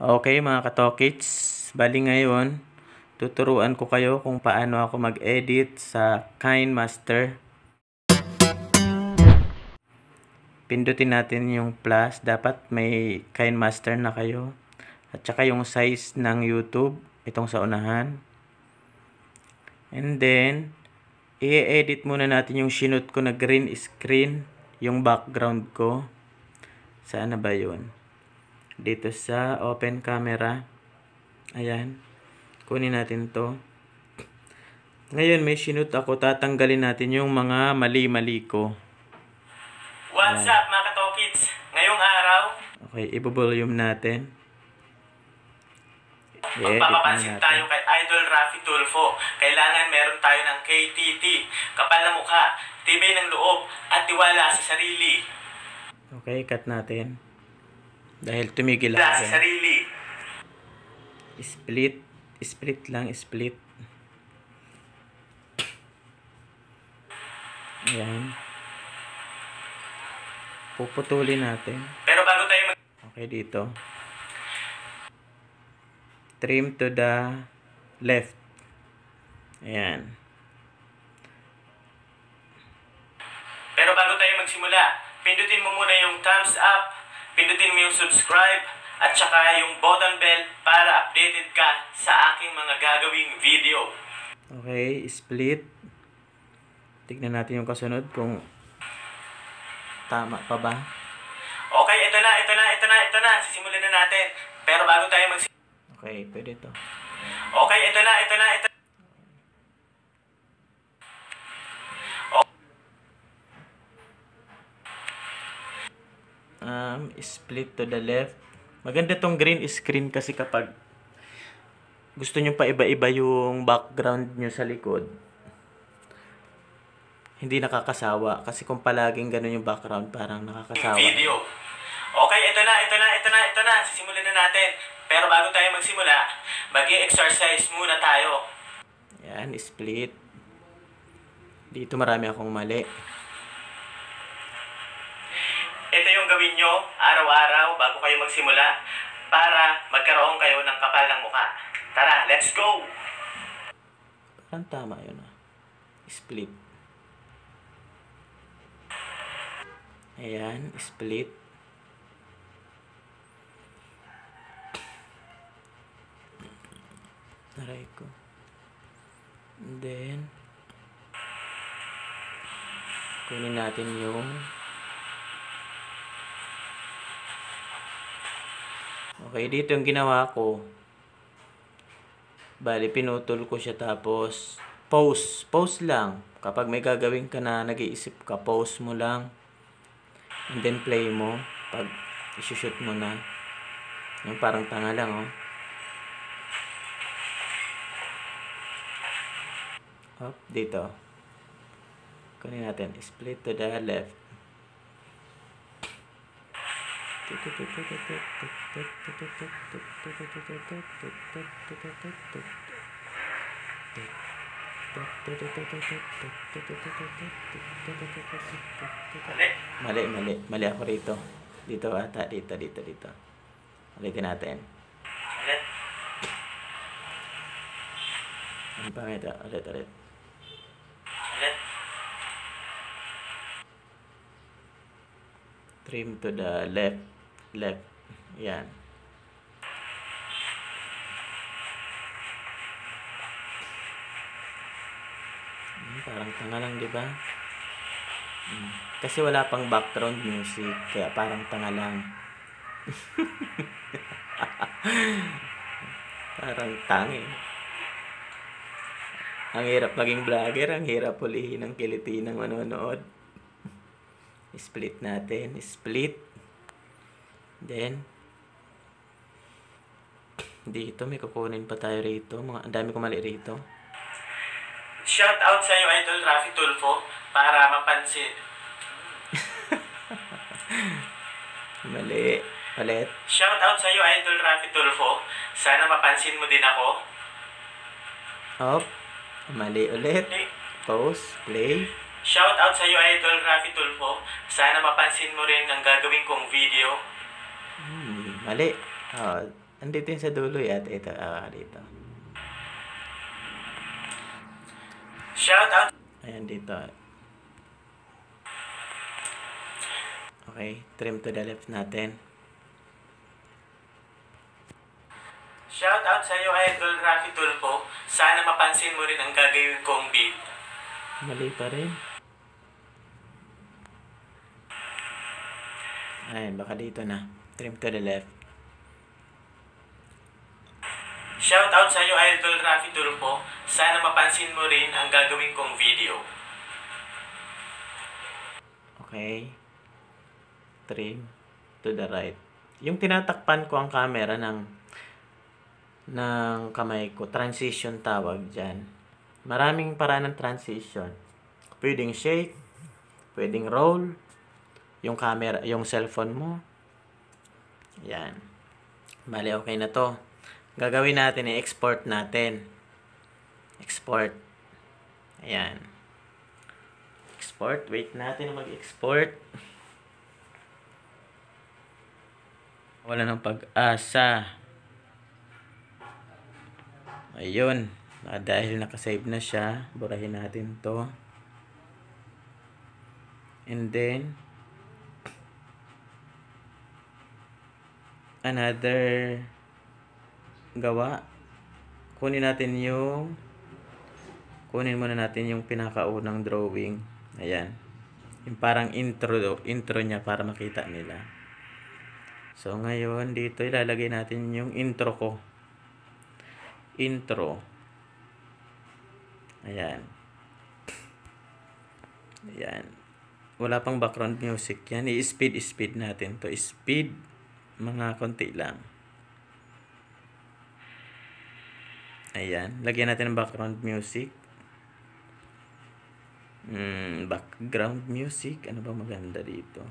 Okay mga katokits, bali ngayon, tuturuan ko kayo kung paano ako mag-edit sa KineMaster. Pindutin natin yung plus, dapat may KineMaster na kayo. At saka yung size ng YouTube, itong sa unahan. And then, i-edit muna natin yung sinut ko na green screen, yung background ko. Saan na ba yun? Dito sa open camera. Ayan. Kunin natin to. Ngayon may sinut ako. Tatanggalin natin yung mga mali-mali ko. What's up mga katokits? Ngayong araw, okay, i-volume natin. magpapapansin tayo kay Idol Raffy Tulfo. Kailangan meron tayo ng KTT, kapal na mukha, tibay ng loob, at tiwala sa sarili. Okay, cut natin. Dahil tumigil Tiwala ako. sa sarili. Split lang, split. Ayan. Puputulin natin. Pero bago tayo Okay, dito. Trim to the left. Ayan. Pero bago tayo magsimula, pindutin mo muna yung thumbs up, pindutin mo yung subscribe, at saka yung button bell para updated ka sa aking mga gagawing video. Okay, split. Tignan natin yung kasunod kung tama pa ba. Okay, ito na. Sisimulan na natin. Pero bago tayo Okay, pwede to. Okay, ito na. Split to the left. Maganda tong green screen kasi kapag gusto nyo pa iba-iba yung background nyo sa likod, hindi nakakasawa. Kasi kung palaging ganun yung background, parang nakakasawa. Video. Okay, ito na. Sisimulan na natin. Pero bago tayo magsimula, mag-exercise muna tayo. Yan, split. Dito marami akong mali. Ito yung gawin nyo araw-araw bago kayo magsimula para magkaroon kayo ng kapal ng mukha. Tara, let's go! Parang tama yun ah. Split. Ayan, split. Aray ko. And then, kunin natin yung okay, dito yung ginawa ko. Bali, pinutol ko siya tapos pause. Pause lang. Kapag may gagawin ka na nag-iisip ka, pause mo lang. And then play mo. Pag isushoot mo na. Yung parang tanga lang, oh. Up, dito. Kunin natin. Split to the left. Mali ako rito. Dito ata, dito. Ulitin natin. Ang pangit, ulit. Trim to the left. Yan. Parang tanga lang, di ba? Kasi wala pang background music, kaya parang tanga lang. Parang tangi. Ang hirap maging vlogger, ang hirap hulihin ng kiliti ng manonood. Split natin, split. Then, dito may kukunin pa tayo rito. Ang dami ko mali rito. Shout out sa iyo, Idol Raffy Tulfo, para mapansin. Mali. Ulit. Shout out sa iyo, Idol Raffy Tulfo. Sana mapansin mo din ako. Up. Mali ulit. Pause. Play. Shout out sa iyo, Idol Raffy Tulfo. Sana mapansin mo rin ang gagawin kong video. Mali. Andito yun sa dulo at ito, dito. Shout out. Ayan, dito. Okay, trim to the left natin. Shout out sa iyo, Idol Rafi Tulfo. Sana mapansin mo rin ang gagawin kong beat. Mali pa rin. Ayan, baka dito na. Trim to the left. Shout out sa iyo, Idol Rafi Tulfo. Sana mapansin mo rin ang gagawin kong video. Okay. Trim to the right. Yung tinatakpan ko ang camera ng kamay ko, transition tawag dyan. Maraming paraan ng transition. Pwedeng shake, pwedeng roll, yung camera, yung cellphone mo. Yan. Bali, okay na to. Gagawin natin, i-export natin. Export. Ayan. Export. Wait natin na mag-export. Wala ng pag-asa. Ayun. Dahil nakasave na siya, burahin natin to. And then, another gawa. Kunin muna natin yung pinakaunang drawing. Ayan. Yung parang intro niya para makita nila. So, ngayon, dito ilalagay natin yung intro ko. Intro. Ayan. Ayan. Wala pang background music yan. I-speed natin to. Speed, mga konti lang. Ayan. Lagyan natin ng background music. Background music. Ano ba maganda dito?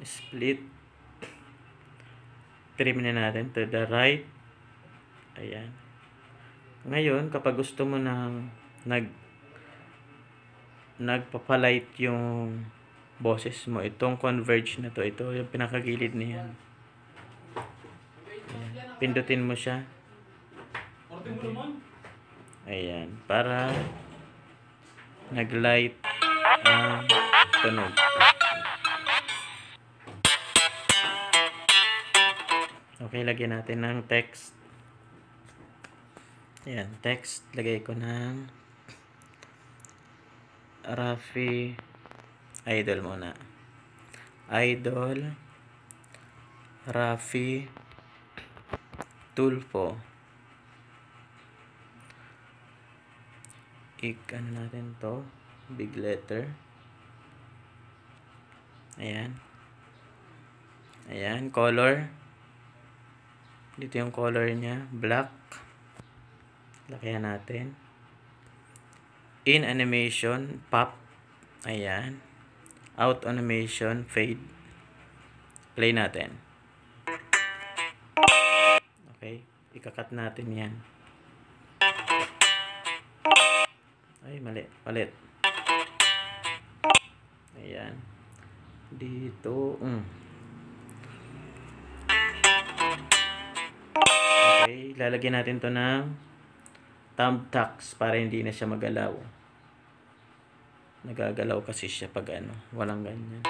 Split. Trim na natin to the right. Ayan. Ngayon, kapag gusto mo nang nagpapalight yung boses mo, itong converge na to, ito yung pinakagilid niyan. Ayan. Pindutin mo siya. Ayan. Para nag-light ang tunog. Okay, lagyan natin ng text. Ayan, text. Lagay ko ng Rafi Idol muna. Idol Rafi Tulfo. Ano natin to? Big letter. Ayan. Ayan, color. Dito yung color niya, black. Lagyan natin. In animation, pop. Ayan. Out animation, fade. Play natin. Okay. Ikakat natin yan. Ay, mali. Palit. Ayan. Dito. Okay. Lalagyan natin to ng thumbtacks para hindi na siya magalaw. Nagagalaw kasi siya pag walang ganyan.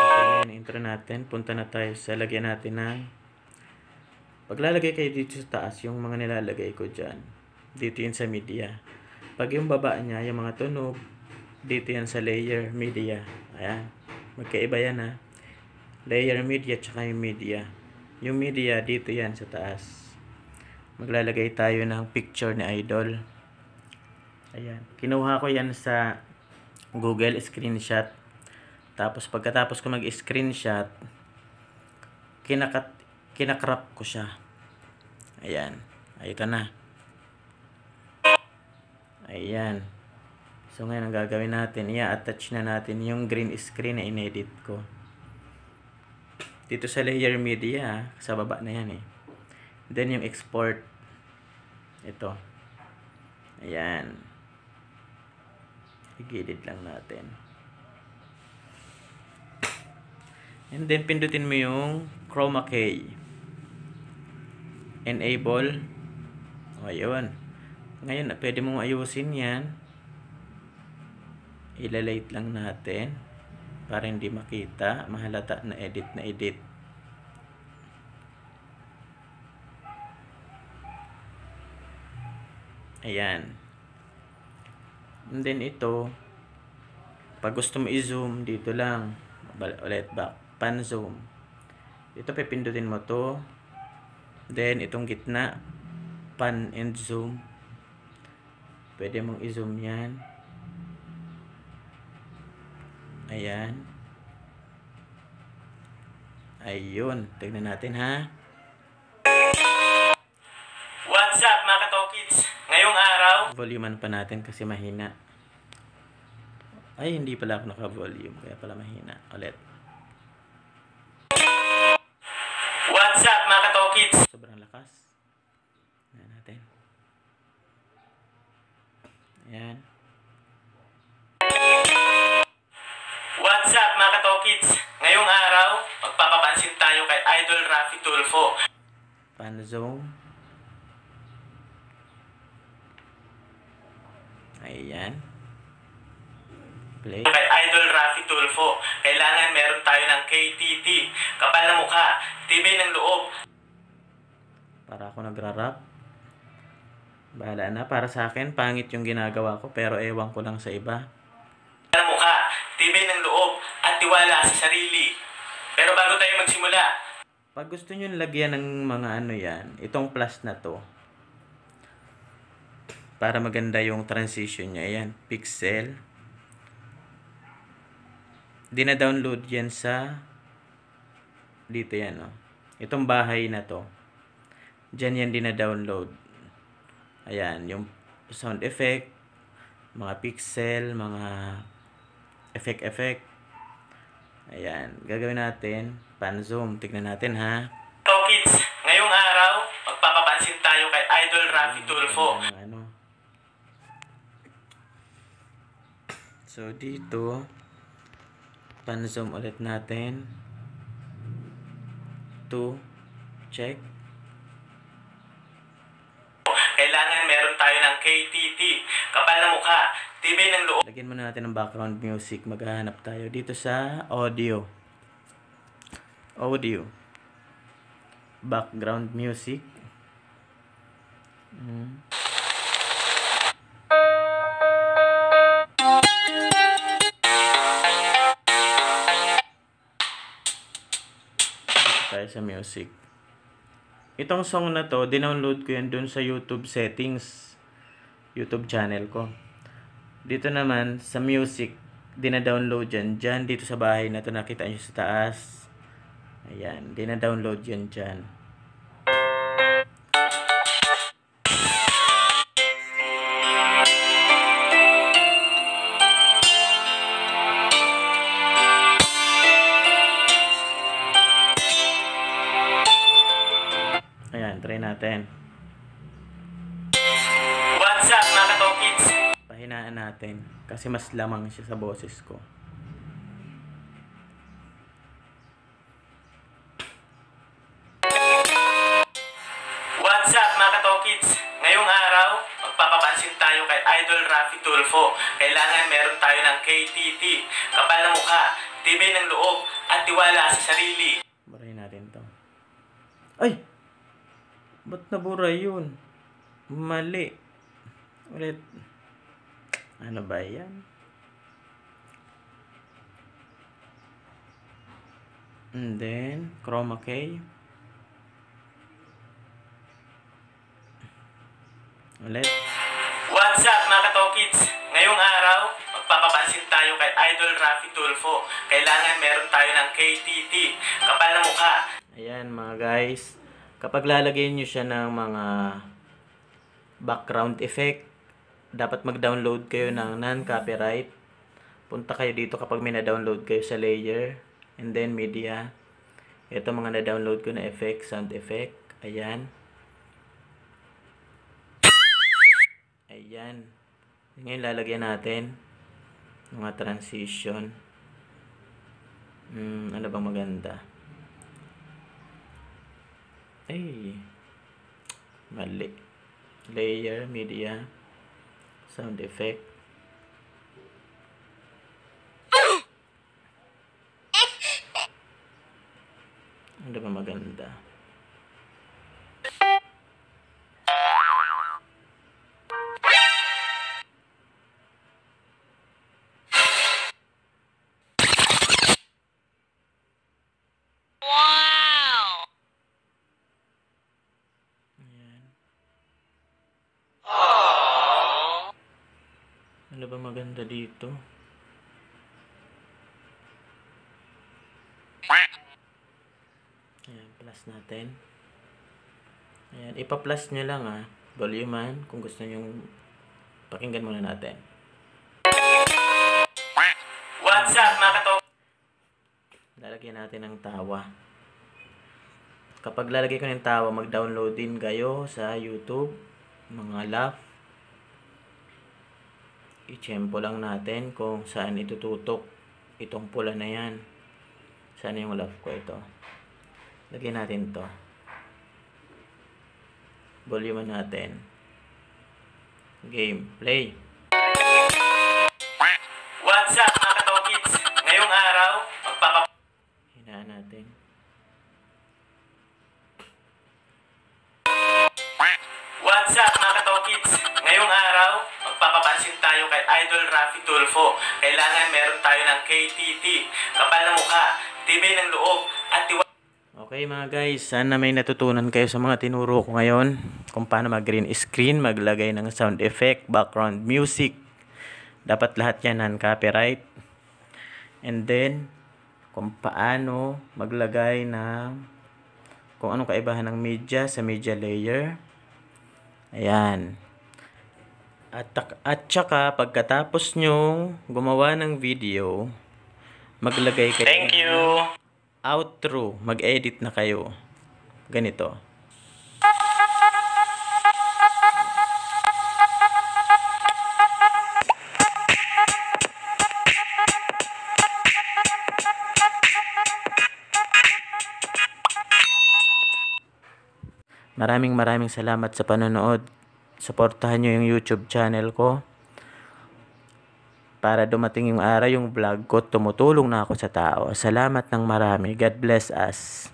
Okay, intro natin. Punta na tayo sa lagyan natin ng paglalagay kayo dito sa taas, yung mga nilalagay ko dyan. Dito yun sa media. Pag yung baba niya, yung mga tunog, dito yan sa layer media. Ayan. Magkaiba yan ha. Layer media tsaka yung media. Yung media, dito yan sa taas. Maglalagay tayo ng picture ni Idol. Ayan. Kinuha ko yan sa Google Screenshot. Tapos pagkatapos ko mag-screenshot, kinakrap ko siya. Ayan. Ito na. Ayan. So ngayon ang gagawin natin, i-attach na natin yung green screen na inedit ko. Dito sa layer media, sa baba na yan eh. Then yung export. Ito. Ayan. Igilid lang natin. And then pindutin mo yung chroma key. Enable. O ayun. Ngayon, pwede mong ayusin yan. Ilalate lang natin para hindi makita, mahalata na edit na edit. Ayan. And then ito, pag gusto mo i-zoom, dito lang. Ulit back. Pan zoom. Ito pipindutin mo to. Then itong gitna, pan and zoom. Pwede mong i-zoom yan. Ayan. Ayun. Tignan natin ha. What's up mga katokits? Ngayong araw, Volumean pa natin kasi mahina. Ay, hindi pala ako naka-volume. Kaya pala mahina. Ulit. what's up mga katokits? Sobrang lakas. Ayan natin. Ayan. What's up mga katokits? Ngayong araw, magpapapansin tayo kay Idol Raffy Tulfo. Pan zoom. Ayan. Play. Kay Idol Raffy Tulfo, kailangan meron tayo ng KTT, kapal na mukha, tibay ng loob. Para ako nagra-rap. Bahala na. Para sa akin, pangit yung ginagawa ko. Pero ewan ko lang sa iba. Kapal na mukha, tibay ng loob, at tiwala sa sarili. Pero bago tayo magsimula, Pag gusto nyo lagyan ng mga ano yan, itong plus na to. Para maganda yung transition niya. Ayan, pixel. Dina-download yan sa dito yan, oh. Itong bahay na to. Diyan yan dina-download. Ayan, yung sound effect, mga pixel, mga effect. Ayan, gagawin natin pan zoom. Tignan natin ha. Tokits, ngayong araw, magpapapansin tayo kay Idol Raffy Tulfo. Ano. So dito pan zoom ulit natin. 2 check. Kailangan meron tayo ng KTT, kapal na mukha, tibay ng loob. Lagyan muna natin ng background music. Maghahanap tayo dito sa audio. Background music. Dito tayo sa music. Itong song na to, dinownload ko yan dun sa YouTube settings. YouTube channel ko. Dito naman, sa music, dina-download yan. Dyan, dito sa bahay na to, nakita nyo sa taas. Ayan, dina-download yan dyan. Ayan, try natin. What's up mga katokits? Pahinaan natin. Kasi mas lamang siya sa boses ko. What's up mga katokits? Ngayong araw, magpapapansin tayo kay Idol Raffy Tulfo. Kailangan meron tayo ng KTT, kapal na mukha, tibay ng loob, at tiwala sa sarili. Burahin natin to. Ay! Ba't nabura yun? Mali. Ulit. Ano ba yan? And then, chroma key. Ulit. What's up mga katokits? Ngayong araw, magpapapansin tayo kay Idol Raffy Tulfo. Kailangan meron tayo ng KTT, kapal na mukha, Ayan mga guys. Kapag lalagyan nyo siya ng mga background effect, dapat mag-download kayo ng non-copyright. Punta kayo dito kapag may na-download kayo sa layer. And then media. Ito mga na-download ko na effect, sound effect. Ayan. Ayan. Ngayon lalagyan natin mga transition. Ano bang maganda? Ay. Mali. Layer, media, sound effect. Ano ba maganda? Ano ba maganda dito? Ayan, plus natin. Ayan, ipa-plus nyo lang volume kung gusto nyo pakinggan muna natin. What's up mga kato? Lalagyan natin ng tawa. Kapag lalagay ko ng tawa, mag-download din kayo sa YouTube. Mga laugh. I-tempo lang natin kung saan itututok itong pula na yan. Saan yung laugh ko ito. Lagyan natin to. Volume natin. Game. Play. What's up mga kato kids? Ngayong araw, Hinaan natin. What's up mga kato kids? Ngayong araw, magpapapansin tayo kay Idol Raffy Tulfo. Kailangan meron tayo ng KTT. Kapal na mukha, tibay ng loob, at Okay mga guys, sana may natutunan kayo sa mga tinuro ko ngayon. Kung paano mag-green screen, maglagay ng sound effect, background music. Dapat lahat yan non-copyright. And then, kung paano maglagay ng kung anong kaibahan ng media sa media layer. Ayan. At saka, pagkatapos nyo gumawa ng video, maglagay kayo Thank you. outro, mag-edit na kayo. Ganito. Maraming salamat sa panonood. Suportahan nyo yung YouTube channel ko. Para dumating yung araw yung vlog ko, tumutulong na ako sa tao. Salamat ng marami. God bless us.